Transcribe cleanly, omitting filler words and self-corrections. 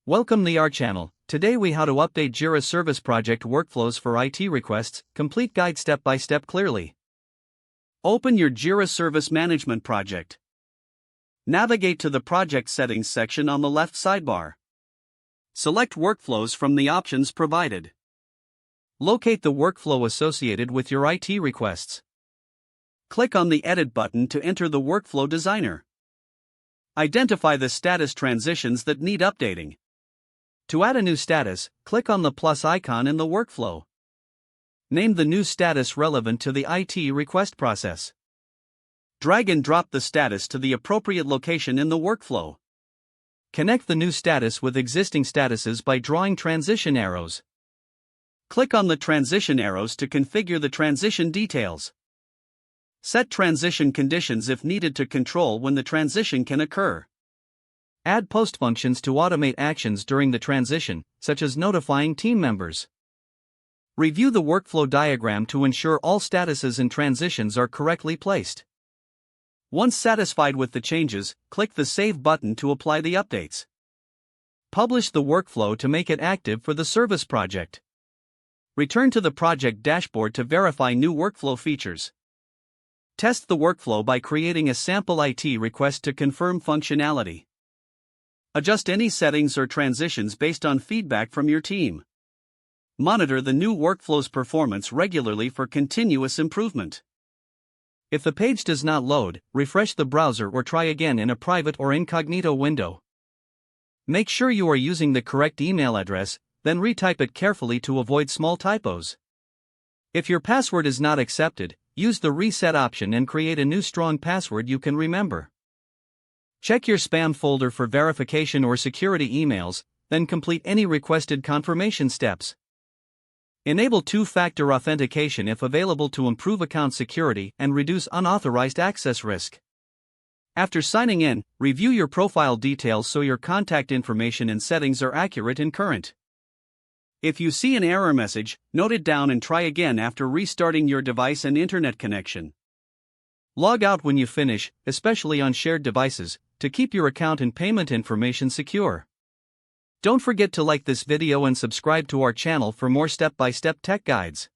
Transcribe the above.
Welcome to our channel. Today we how to update Jira service project workflows for IT requests, complete guide step by step clearly. Open your Jira Service Management project. Navigate to the Project Settings section on the left sidebar. Select Workflows from the options provided. Locate the workflow associated with your IT requests. Click on the Edit button to enter the workflow designer. Identify the status transitions that need updating. To add a new status, click on the plus icon in the workflow. Name the new status relevant to the IT request process. Drag and drop the status to the appropriate location in the workflow. Connect the new status with existing statuses by drawing transition arrows. Click on the transition arrows to configure the transition details. Set transition conditions if needed to control when the transition can occur. Add post functions to automate actions during the transition, such as notifying team members. Review the workflow diagram to ensure all statuses and transitions are correctly placed. Once satisfied with the changes, click the Save button to apply the updates. Publish the workflow to make it active for the service project. Return to the project dashboard to verify new workflow features. Test the workflow by creating a sample IT request to confirm functionality. Adjust any settings or transitions based on feedback from your team. Monitor the new workflow's performance regularly for continuous improvement. If the page does not load, refresh the browser or try again in a private or incognito window. Make sure you are using the correct email address, then retype it carefully to avoid small typos. If your password is not accepted, use the reset option and create a new strong password you can remember. Check your spam folder for verification or security emails, then complete any requested confirmation steps. Enable two-factor authentication if available to improve account security and reduce unauthorized access risk. After signing in, review your profile details so your contact information and settings are accurate and current. If you see an error message, note it down and try again after restarting your device and internet connection. Log out when you finish, especially on shared devices, to keep your account and payment information secure. Don't forget to like this video and subscribe to our channel for more step-by-step tech guides.